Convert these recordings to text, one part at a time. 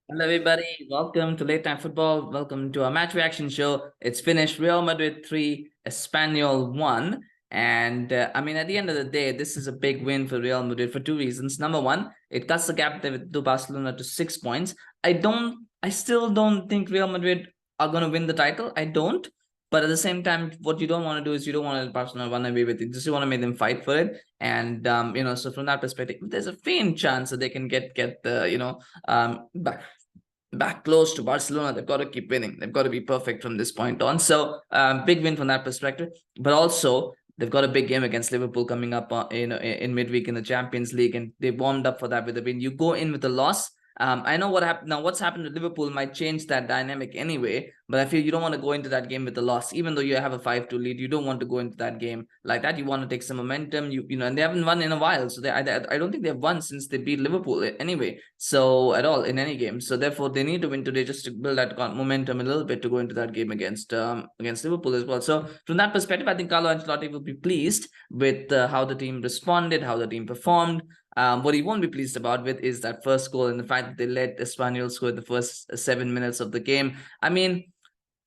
Hello, everybody. Welcome to Late Night Football. Welcome to our match reaction show. It's finished. Real Madrid 3, Espanyol 1. And at the end of the day, this is a big win for Real Madrid for two reasons. Number one, it cuts the gap to Barcelona to 6 points. I still don't think Real Madrid are going to win the title. I don't. But at the same time, what you don't want to do is you don't want to let Barcelona run away with it. Just you want to make them fight for it. And so from that perspective, there's a faint chance that they can get the back close to Barcelona. They've got to keep winning. They've got to be perfect from this point on. So big win from that perspective. But also they've got a big game against Liverpool coming up in midweek in the Champions League, and they warmed up for that with a win. You go in with a loss. I know what happened now. What's happened to Liverpool might change that dynamic anyway, but I feel you don't want to go into that game with a loss, even though you have a 5-2 lead. You don't want to go into that game like that. You want to take some momentum. And they haven't won in a while, so I don't think they've won since they beat Liverpool anyway. So at all in any game. So therefore, they need to win today just to build that momentum a little bit to go into that game against Liverpool as well. So from that perspective, I think Carlo Ancelotti will be pleased with how the team responded, how the team performed. What he won't be pleased about with is that first goal and the fact that they let Espanyol score the first 7 minutes of the game.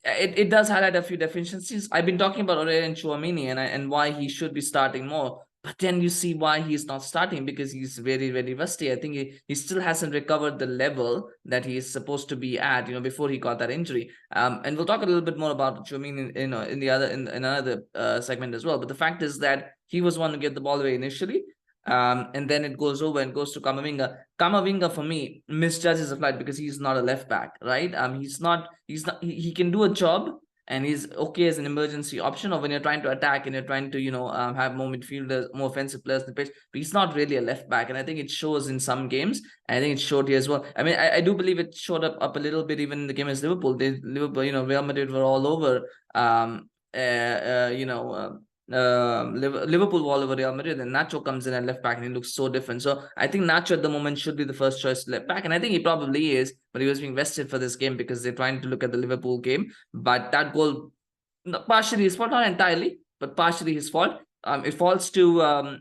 It does highlight a few deficiencies. I've been talking about Eder and Tchouameni and why he should be starting more. But then you see why he's not starting, because he's very, very rusty. I think he still hasn't recovered the level that he's supposed to be at, before he got that injury. And we'll talk a little bit more about Tchouameni in another segment as well. But the fact is that he was one to get the ball away initially. And then it goes over and goes to Camavinga. Camavinga, for me, misjudges the flight because he's not a left back, right? He can do a job and he's okay as an emergency option, or when you're trying to attack and you're trying to, have more midfielders, more offensive players in the pitch, but he's not really a left back. And I think it shows in some games. And I think it showed here as well. I do believe it showed up a little bit even in the game as Liverpool. Liverpool, Real Madrid were all over, uh, uh, you know, uh, Liverpool all over Real Madrid, and Nacho comes in at left back and he looks so different. So I think Nacho at the moment should be the first choice left back, and I think he probably is, but he was being rested for this game because they're trying to look at the Liverpool game. But that goal, partially his fault, not entirely, but partially his fault. It falls to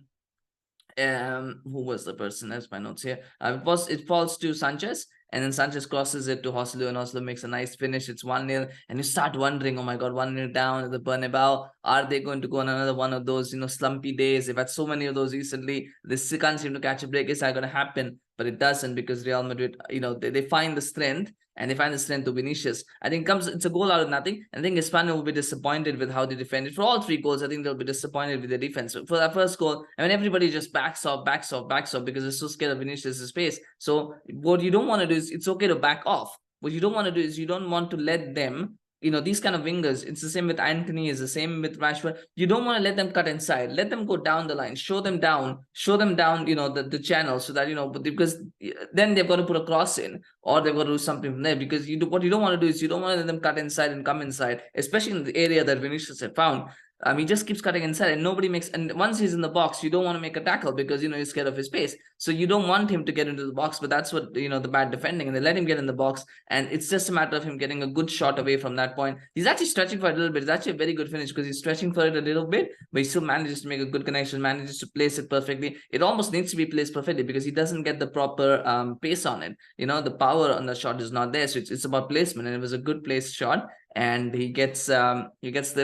who was the person? That's my notes here. It falls to Sanchez, and then Sanchez crosses it to Joselu, and Joselu makes a nice finish. It's 1-0, and you start wondering, oh my god, 1-0 down at the Bernabeu. Are they going to go on another one of those, slumpy days? They've had so many of those recently. They still can't seem to catch a break. Is that going to happen? But it doesn't, because Real Madrid, they find the strength, and they find the strength to Vinicius. I think it's a goal out of nothing. I think Espanyol will be disappointed with how they defended. For all three goals, I think they'll be disappointed with their defense. For that first goal, everybody just backs off because they're so scared of Vinicius' pace. So what you don't want to do is, it's okay to back off. What you don't want to do is you don't want to let them, these kind of wingers, it's the same with Anthony, it's the same with Rashford. You don't want to let them cut inside. Let them go down the line, show them down, the channel, so that, because then they've got to put a cross in, or they've got to do something from there. Because what you don't want to do is you don't want to let them cut inside and come inside, especially in the area that Vinicius had found. He just keeps cutting inside and nobody makes. And once he's in the box, you don't want to make a tackle because you're scared of his pace. So you don't want him to get into the box. But that's what the bad defending, and they let him get in the box, and it's just a matter of him getting a good shot away from that point. He's actually stretching for it a little bit. It's actually a very good finish because he's stretching for it a little bit, but he still manages to make a good connection, manages to place it perfectly. It almost needs to be placed perfectly because he doesn't get the proper pace on it. The power on the shot is not there. So it's about placement, and it was a good placed shot. And he gets them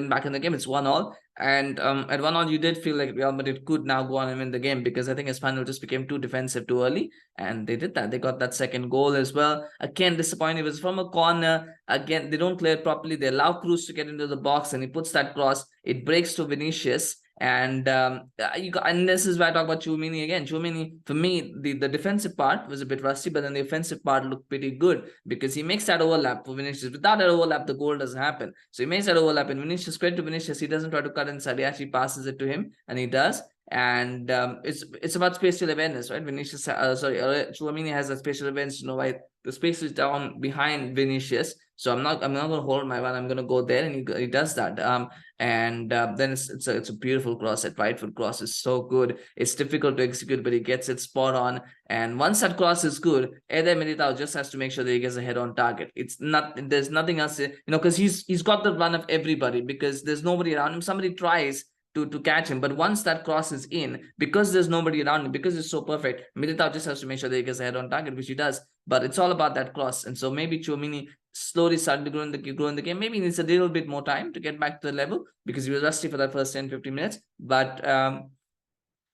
back in the game. It's 1-1. And at 1-1, you did feel like Real Madrid could now go on and win the game, because I think Espanyol just became too defensive too early, and they did that. They got that second goal as well. Again, disappointing. It was from a corner. Again, they don't clear it properly. They allow Kroos to get into the box, and he puts that cross. It breaks to Vinicius. And this is why I talk about Tchouameni again. Tchouameni, for me, the defensive part was a bit rusty, but then the offensive part looked pretty good because he makes that overlap for Vinicius. Without that overlap, the goal doesn't happen. So he makes that overlap, and Vinicius, credit to Vinicius, he doesn't try to cut inside. He actually passes it to him, and he does. And it's about spatial awareness, right? Tchouameni has that spatial awareness to know why the space is down behind Vinicius. So I'm not gonna hold my one. I'm gonna go there, and he does that. Then it's a beautiful cross. That right foot cross is so good. It's difficult to execute, but he gets it spot on. And once that cross is good, Eder Militao just has to make sure that he gets a head on target. There's nothing else, because he's got the run of everybody, because there's nobody around him. Somebody tries to catch him. But once that cross is in, because there's nobody around him, because it's so perfect, Militao just has to make sure that he gets ahead on target, which he does. But it's all about that cross. And so maybe Tchouameni slowly started to grow in the game. Maybe he needs a little bit more time to get back to the level because he was rusty for that first 10-15 minutes. But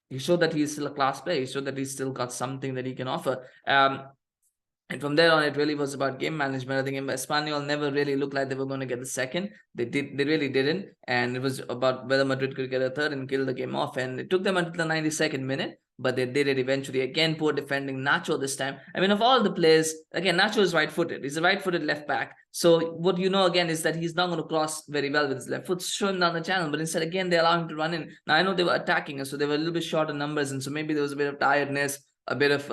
he showed that he's still a class player. He showed that he's still got something that he can offer. And from there on, it really was about game management. I think Espanyol never really looked like they were going to get the second. They really didn't. And it was about whether Madrid could get a third and kill the game off. And it took them until the 92nd minute, but they did it eventually. Again, poor defending. Nacho this time. I mean, of all the players, again, Nacho is right-footed. He's a right-footed left back. So what you know, again, is that he's not going to cross very well with his left foot, showing down the channel. But instead, again, they allow him to run in. Now, I know they were attacking, so they were a little bit short in numbers. And so maybe there was a bit of tiredness, a bit of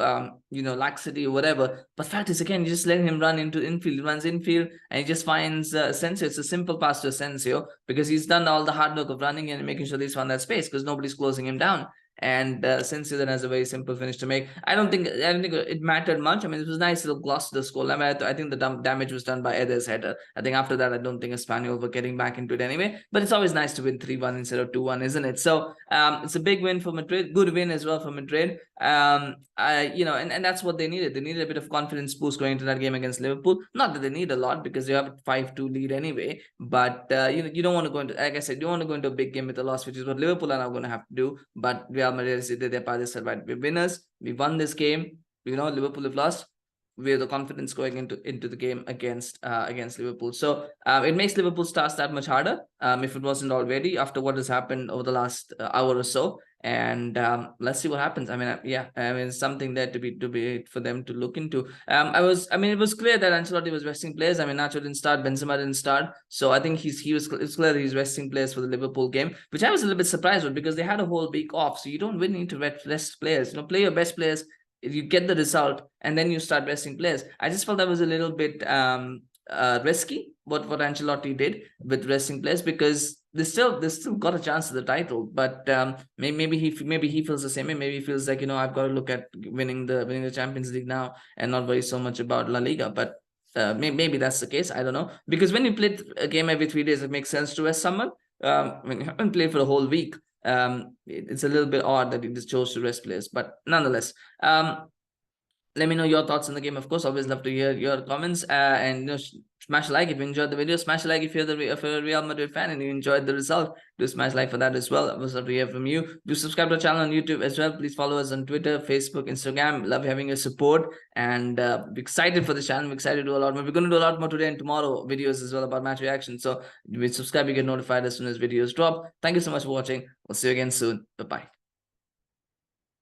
laxity or whatever. But fact is, again, you just let him run into infield. He runs infield and he just finds Asensio. It's a simple pass to Asensio because he's done all the hard work of running and making sure he's found that space because nobody's closing him down. And Asensio then has a very simple finish to make. I don't think it mattered much. I mean, it was a nice little gloss to the score. I think the damage was done by Eder's header. I think after that, I don't think Espanyol were getting back into it anyway. But it's always nice to win 3-1 instead of 2-1, isn't it? So it's a big win for Madrid. Good win as well for Madrid. And that's what they needed. They needed a bit of confidence boost going into that game against Liverpool. Not that they need a lot because they have a 5-2 lead anyway. But you don't want to go into, like I said, you don't want to go into a big game with a loss, which is what Liverpool are now going to have to do. But Real Madrid did their part. They said, right, we're winners. We won this game. Liverpool have lost. We have the confidence going into the game against Liverpool. So it makes Liverpool start that much harder if it wasn't already after what has happened over the last hour or so. And let's see what happens. I mean, it's something there to be for them to look into. It was clear that Ancelotti was resting players. I mean, Nacho didn't start, Benzema didn't start, so I think it's clear that he's resting players for the Liverpool game, which I was a little bit surprised with because they had a whole week off, so you don't really need to rest players. Play your best players. You get the result, and then you start resting players. I just felt that was a little bit risky what Ancelotti did with resting players because they still got a chance at the title. But maybe he feels the same way. Maybe he feels like I've got to look at winning the Champions League now and not worry so much about La Liga. But maybe that's the case. I don't know, because when you play a game every 3 days, it makes sense to rest someone. When you haven't played for a whole week, it's a little bit odd that he just chose to rest players. But nonetheless, let me know your thoughts on the game. Of course, always love to hear your comments. And smash a like if you enjoyed the video. Smash a like if you're a Real Madrid fan and you enjoyed the result. Do smash like for that as well. I would love to hear from you. Do subscribe to our channel on YouTube as well. Please follow us on Twitter, Facebook, Instagram. Love having your support. And excited for the channel. I'm excited to do a lot more. We're going to do a lot more today and tomorrow videos as well about match reaction. So if you subscribe, you get notified as soon as videos drop. Thank you so much for watching. We'll see you again soon. Bye-bye.